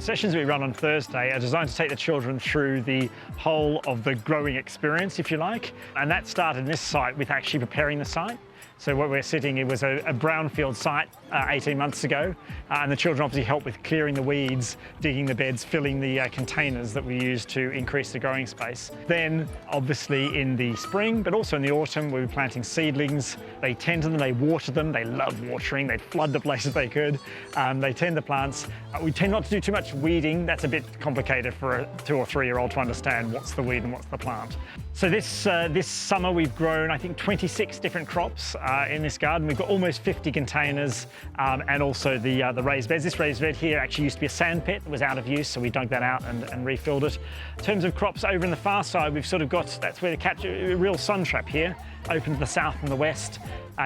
Sessions we run on Thursday are designed to take the children through the whole of the growing experience, if you like. And that started in this site with actually preparing the site. So where we're sitting, it was a brownfield site 18 months ago, and the children obviously helped with clearing the weeds, digging the beds, filling the containers that we use to increase the growing space. Then, obviously in the spring, but also in the autumn, we were planting seedlings. They tend to them, they water them, they love watering, they flood the place if they could. They tend the plants. We tend not to do too much weeding. That's a bit complicated for a 2 or 3-year-old to understand what's the weed and what's the plant. So this summer we've grown, I think, 26 different crops in this garden. We've got almost 50 containers and also the raised beds. This raised bed here actually used to be a sand pit that was out of use, so we dug that out and refilled it. In terms of crops over in the far side, we've sort of got, that's where the real sun trap here, open to the south and the west.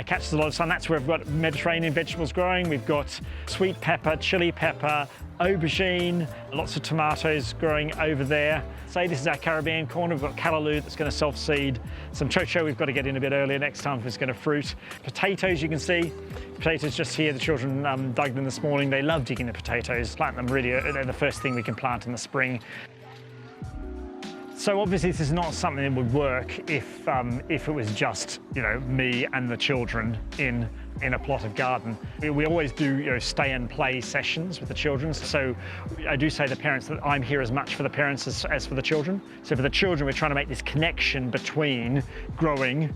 Catches a lot of sun. That's where we've got Mediterranean vegetables growing. We've got sweet pepper, chili pepper, aubergine, lots of tomatoes growing over there. So this is our Caribbean corner. We've got callaloo that's going to self-seed. Some chocho we've got to get in a bit earlier next time if it's going to fruit. Potatoes, you can see. Potatoes just here. The children dug them this morning. They love digging the potatoes. Plant them really, they're the first thing we can plant in the spring. So obviously this is not something that would work if it was just, me and the children in a plotted garden. We always do stay and play sessions with the children. So I do say to the parents that I'm here as much for the parents as for the children. So for the children, we're trying to make this connection between growing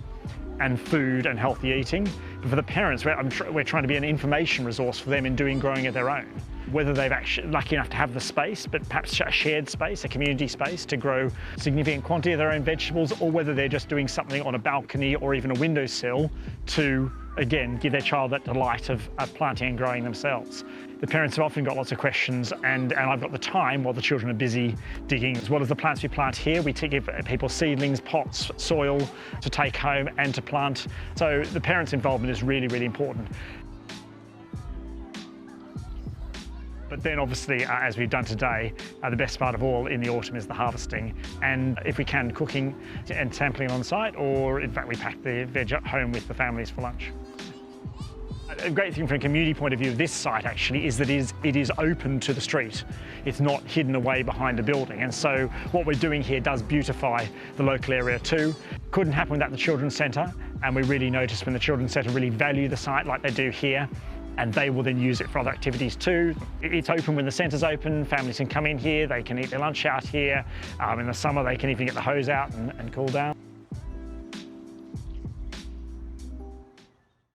and food and healthy eating. But for the parents, we're trying to be an information resource for them in growing of their own. Whether they've actually lucky enough to have the space, but perhaps a shared space, a community space to grow significant quantity of their own vegetables, or whether they're just doing something on a balcony or even a windowsill to, again, give their child that delight of planting and growing themselves. The parents have often got lots of questions, and I've got the time while the children are busy digging. As well as the plants we plant here, we give people seedlings, pots, soil to take home and to plant. So the parents' involvement is really, really important. But then obviously, as we've done today, the best part of all in the autumn is the harvesting. And if we can, cooking and sampling on site, or in fact, we pack the veg at home with the families for lunch. A great thing from a community point of view of this site actually is that it is open to the street. It's not hidden away behind a building. And so what we're doing here does beautify the local area too. Couldn't happen without the Children's Centre. And we really notice when the Children's Centre really value the site like they do here, and they will then use it for other activities too. It's open when the centre's open, families can come in here, they can eat their lunch out here. In the summer they can even get the hose out and cool down.